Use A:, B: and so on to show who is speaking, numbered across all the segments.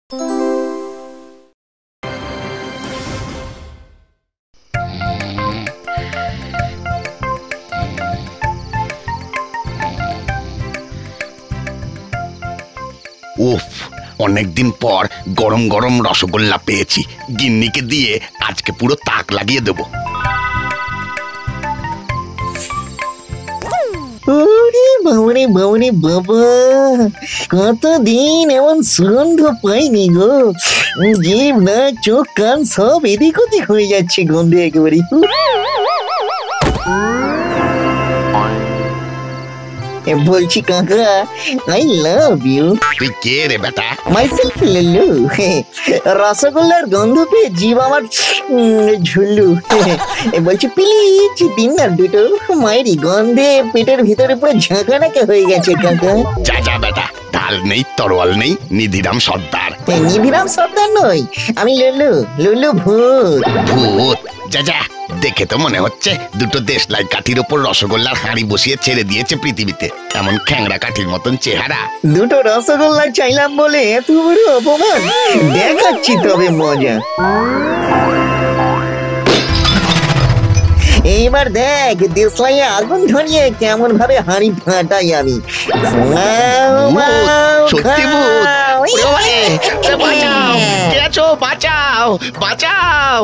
A: উফ, অনেকদিন পর গরম গরম রসগোল্লা পেয়েছি। গিন্নিকে দিয়ে আজকে পুরো তাক লাগিয়ে দেবো।
B: ওরে বাবারে বাবারে বাবা, কতদিন এমন সুগন্ধ পাইনি গো। জিভ না চোখ কান সব এদিক ওদিক হয়ে যাচ্ছে গন্ধে একেবারে। বলছি কাকা, আই লাভ ইউ।
A: তুই কে রে বেটা?
B: মাইসেলফ লুল্লু। রসগোল্লার গন্ধ পেয়ে জীব আমার ঝুল্লু। বলছি প্লিজ দিন না দুটো, মায়েরই গন্ধে পেটের ভিতরে পুরো ঝাঁকানাকা হয়ে গেছে কাকা।
A: যা যা বেটা, ঢাল নেই তরোয়াল নেই, নিধিরাম সর্দার।
B: নিধিরাম সর্দার নই, আমি লুল্লু, লুল্লু ভূত।
A: ভূত? যা যা, দেখে তো মনে হচ্ছে দুটো দেশলাই কাঠির ওপর রসগোল্লার হাঁড়ি বসিয়ে ছেড়ে দিয়েছে পৃথিবীতে। এমন খ্যাংরা কাঠির মতন চেহারা।
B: দুটো রসগোল্লা চাইলাম বলে এত বড় অপমান? দেখাচ্ছি তবে মজা। এইবার দেখ দেশলাইয়ে আগুন ধরিয়ে কেমন ভাবে হাঁড়ি ফাটাই আমি।
A: সত্যি ভূত? বাঁচাও, কে আছো? বাঁচাও, বাঁচাও।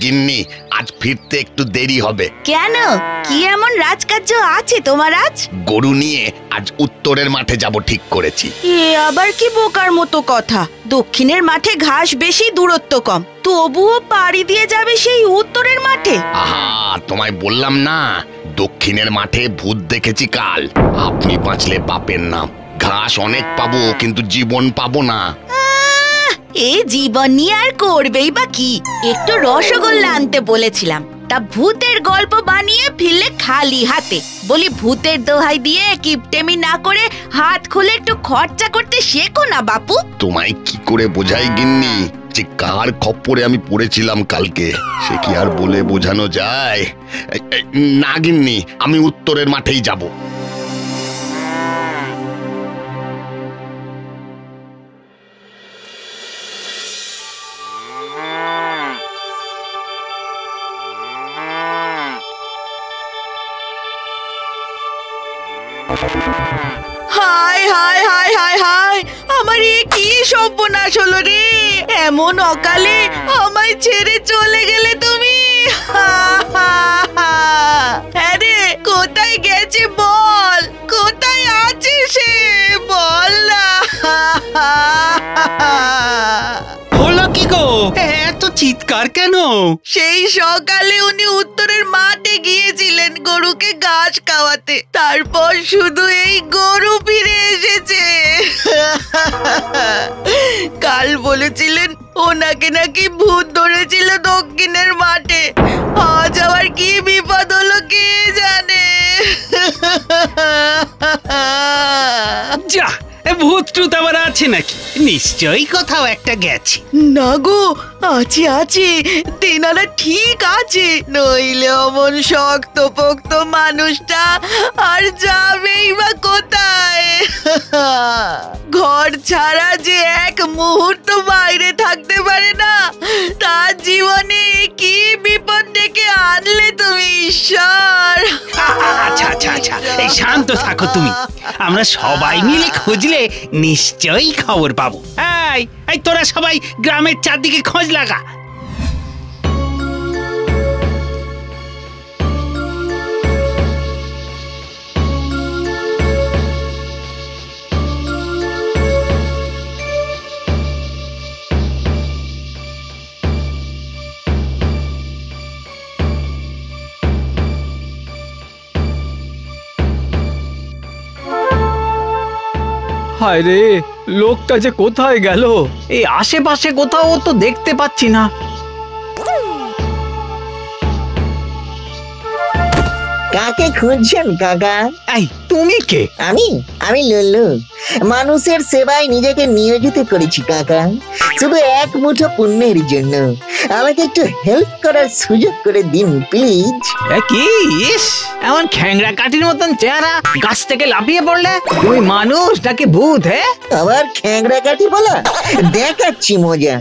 A: গিন্নি, আজ ফিরতে একটু দেরি হবে।
C: কেন? কি এমন রাজকার্য আছে তোমার আজ?
A: গরু নিয়ে আজ উত্তরের মাঠে যাব ঠিক করেছি।
C: এ আবার কি বোকার মতো কথা? দক্ষিণের মাঠে ঘাস বেশি, দূরত্ব কম, তবুও পাড়ি দিয়ে যাবে সেই উত্তরের মাঠে?
A: আহা, তোমায় বললাম না, দক্ষিণের মাঠে ভূত দেখেছি কাল। আপনি বাঁচলে বাপের নাম। ঘাস অনেক পাবো, কিন্তু জীবন পাবো না।
C: এ জীবন নিয়ে আর করবেই বা কি? একটু রসগোল্লা আনতে বলেছিলাম, তা ভূতের গল্প বানিয়ে ফিরলে খালি হাতে। বলি ভূতের দোহাই দিয়ে কিপটেমি না করে হাত খুলে একটু খরচা করতে শেখো না বাপু।
A: তোমায় কি করে বোঝাই গিন্নি যে কার খপ্পরে আমি পড়েছিলাম কালকে? সে কি আর বলে বোঝানো যায়? না গিন্নি, আমি উত্তরের মাঠেই যাব।
C: হায় হায় হায় হায় হায়, আমার এ কি সর্বনাশ হলো রে! এমন অকালে আমায় ছেড়ে চলে গেলে তুমি। হ্যাঁ রে, কোথায় গেছে বল? কোথায় আছে সে? বল না।
D: হলো কি গো, এত চিৎকার কেন?
C: সেই সকালে উনি উত্তরের মাঠে গিয়েছিলেন গরুকে ঘাস খাওয়াতে, তারপর শুধু এই গরু ফিরে এসেছে। কাল বলেছিলেন ওনাকে নাকি ভূত ধরেছিল দক্ষিণের মাঠে। আজ আবার কি বিপদ হলো কে জানে।
D: যা, ভূত টুত আবার আছে নাকি? নিশ্চয়ই কোথাও একটা গেছে।
C: না গো, আছে আছে, তেনারা ঠিক আছে, নইলে অমন শক্ত পোক্ত মানুষটা আর যাবেই বা কোথায়? ঘর ছাড়া যে এক মুহূর্ত বাইরে থাকতে পারে না, তার জীবনে কি বিপদ ডেকে আনলে তুমি ঈশ্বর।
D: আচ্ছা আচ্ছা আচ্ছা, এই শান্ত থাকো তুমি। আমরা সবাই মিলে খুঁজলে নিশ্চয়ই খবর পাবো। এই তোরা সবাই গ্রামের চারদিকে খোঁজ লাগা।
E: হায় রে, লোকটা যে কোথায় গেল? এই আশেপাশে কোথাও তো দেখতে পাচ্ছি না।
B: কাকে খুঁজছেন কাকা?
E: এই তুমি কে?
B: আমি লুল্লু। মানুষের সেবায় নিজেকে নিয়োজিত করেছি কাকা, শুধু এক মুঠো পুণ্যের জন্য। আমাকে একটু হেল্প করার সুযোগ করে দিন প্লিজ।
E: কি এমন খ্যাংরা কাঠির মতন চেহারা, গাছ থেকে লাফিয়ে পড়লে? তুমি মানুষ নাকি ভূত?
B: আবার খ্যাংরা কাঠি বলা? দেখাচ্ছি মজা।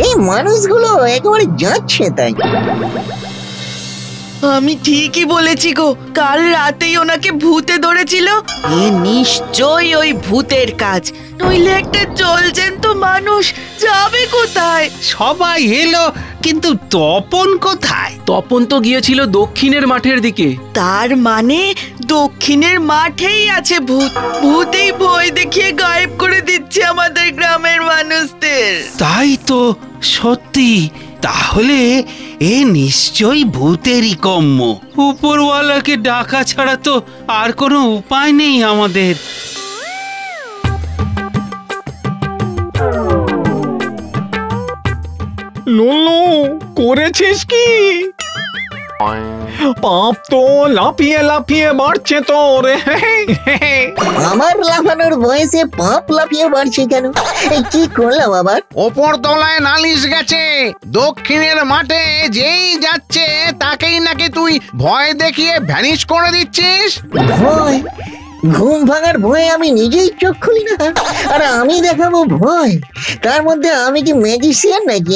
B: এই মানুষগুলো একেবারে যাচ্ছে তাই।
C: আমি ঠিকই বলেছি গো, কাল রাতেই ওনাকে ভূতে ধরেছিল। এ নিশ্চয়ই ওই ভূতের কাজ, নইলে একটা জলজ্যান্ত মানুষ যাবে কোথায়?
D: সবাই এলো, কিন্তু তপন কোথায়?
E: তপন তো গিয়েছিল দক্ষিণের মাঠের দিকে।
C: তার মানে দক্ষিণের মাঠেই আছে ভূত। ভূতেই ভয় দেখিয়ে গায়েব করে দিচ্ছে আমাদের গ্রামের মানুষদের।
D: তাই তো, সত্যি। তাহলে এ নিশ্চয়ই ভূতেরই কম্ম। উপরওয়ালাকে ডাকা ছাড়া তো আর কোনো উপায় নেই আমাদের।
E: লুল্লু, করেছিস কি? পাপ তো লাফিয়ে লাফিয়ে বাড়ছে তোর।
B: আমার লাফানোর বয়সে পাপ লাফিয়ে বাড়ছে কেন? এই কি করলাম আবার?
F: ওপর তলায় নালিশ গেছে, দক্ষিণের মাঠে যেই যাচ্ছে তাকেই নাকি তুই ভয় দেখিয়ে ভ্যানিশ করে দিচ্ছিস।
B: ভয়? ঘুম ভাঙার ভয়ে আমি নিজেই চোখ খুলি না, আর আমি দেখাবো ভয়? তার মধ্যে আমি কি ম্যাজিশিয়ান নাকি?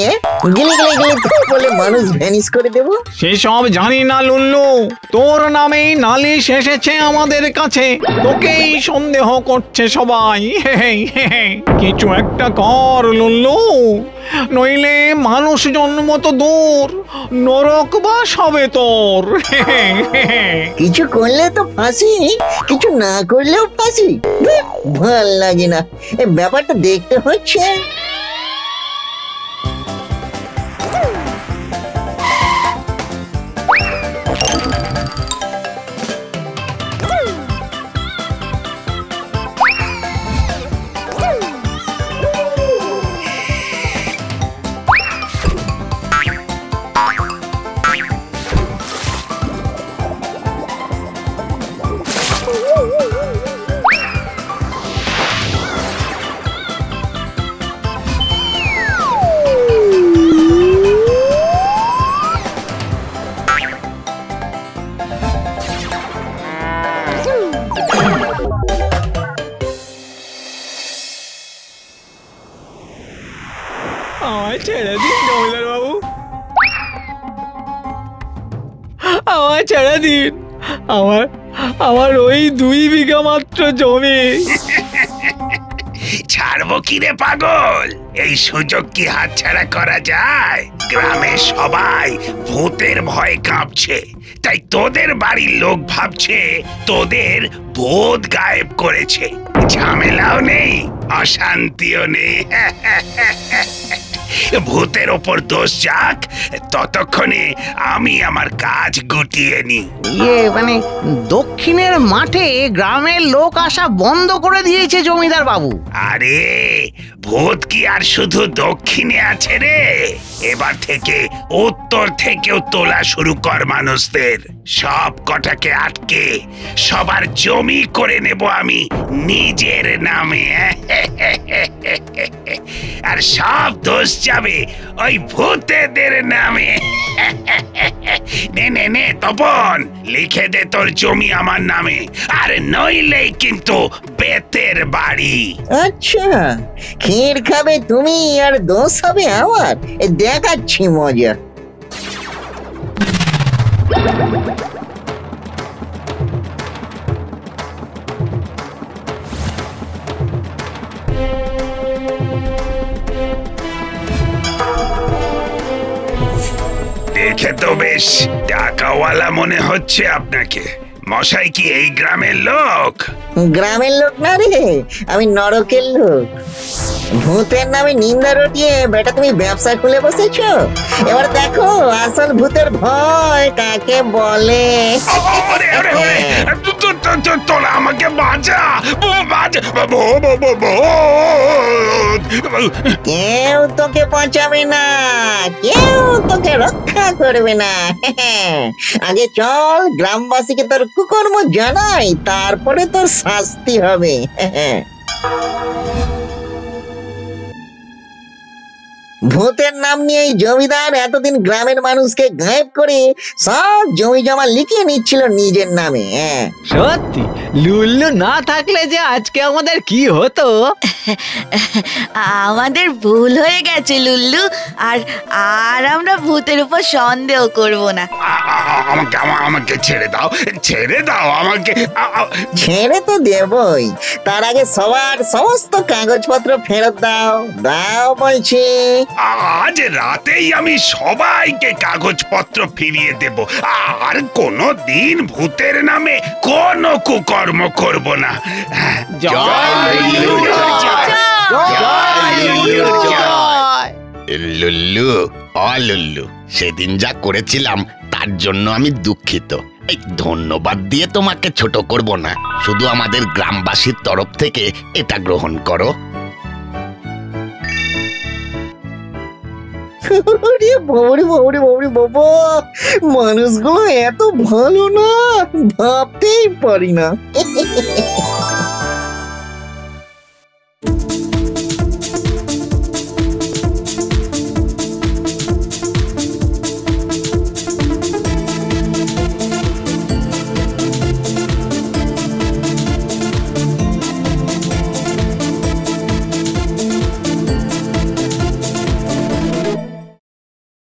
B: গেলে গেলে গেলে বলে মানুষ ভ্যানিশ করে দেবো?
E: সেসব জানি না লুল্লু, তোর নামেই নালিশ এসেছে আমাদের কাছে। তোকেই সন্দেহ করছে সবাই। কিছু একটা কর লুল্লু, নইলে মানুষ জন্ম তো দূর, নরক বাস হবে তোর।
B: কিছু করলে তো ফাঁসি, কিছু না করলেও ফাঁসি। ভাল লাগে না, এই ব্যাপারটা দেখতে হচ্ছে।
E: আমায় ছেড়ে দিন জমিদার বাবু, আমায় ছেড়ে দিন। আমার ওই 2 বিঘা মাত্র জমি।
G: ছাড়বো কি রে পাগল? এই সুযোগ কি হাতছাড়া করা যায়? গ্রামে সবাই ভূতের ভয়ে কাঁপছে, তাই তোদের বাড়ির লোক ভাবছে তোদের ভূত গায়েব করেছে। ঝামেলাও নেই, অশান্তিও নেই। ভূতের ওপর দোষ যাক, ততক্ষণে আমি আমার কাজ গুটিয়ে নি।
F: মানে দক্ষিণের মাঠে গ্রামের লোক আসা বন্ধ করে দিয়েছে জমিদার বাবু।
G: আরে ভূত কি আর শুধু দক্ষিণে আছে রে? এবার থেকে উত্তর থেকেও তোলা শুরু কর মানুষদের। সব কটাকে আটকে সবার জমি করে নেব আমি নিজের নামে। আর সব দোষ যাবে ওই ভূতেদের নামে। নে নে নে তপন, লিখে দে তোর জমি আমার নামে, আর নইলেই কিন্তু বেতের বাড়ি।
B: আচ্ছা, ক্ষীর খাবে তুমি আর দোষ হবে আমার? দেখাচ্ছি মজা।
G: দেখে তো বেশ টাকাওয়ালা মনে হচ্ছে আপনাকে। মশাই কি এই গ্রামের লোক?
B: গ্রামের লোক না রে, আমি নরকের লোক। ভূতের নামে নিন্দা রটিয়ে বেটা তুমি ব্যবসা খুলে বসেছো। এবার দেখো আসল ভূতের ভয় কাকে বলে।
G: ওরে, ওরে, ওরে, তোরা আমাকে বাঁচা, বাঁচা,
B: কেউ তোকে বাঁচাবে না, কেউ তোকে রক্ষা করবে না। আগে চল গ্রামবাসীকে তোর কুকর্ম জানাই, তারপরে তোর শাস্তি হবে। ভূতের নাম নিয়ে এই জমিদার এতদিন গ্রামের মানুষকে গায়েব করে সব জমি জমা লিখিয়ে নিচ্ছিল নিজের নামে।
E: সত্যি লুল্লু না থাকলে যে আজকে আমাদের কি হতো।
C: আমাদের ভুল হয়ে গেছে লুল্লু, আর আর আমরা ভূতের উপর সন্দেহ করব না।
G: আমাকে আমাকে ছেড়ে দাও, ছেড়ে দাও আমাকে।
B: ছেড়ে তো দেবই, তার আগে সবার সমস্ত কাগজপত্র ফেরত দাও, দাও বলছি।
G: আজ রাতেই আমি সবাইকে কাগজপত্র ফিরিয়ে দেব, আর কোনো দিন ভূতের নামে কোনো কুকর্ম করব না।
A: লুল্লু, লুল্লু, সেদিন যা করেছিলাম তার জন্য আমি দুঃখিত। এই ধন্যবাদ দিয়ে তোমাকে ছোট করব না, শুধু আমাদের গ্রামবাসীর তরফ থেকে এটা গ্রহণ করো।
B: বাবা, মানুষগুলো এত ভালো না, ভাবতেই পারি না।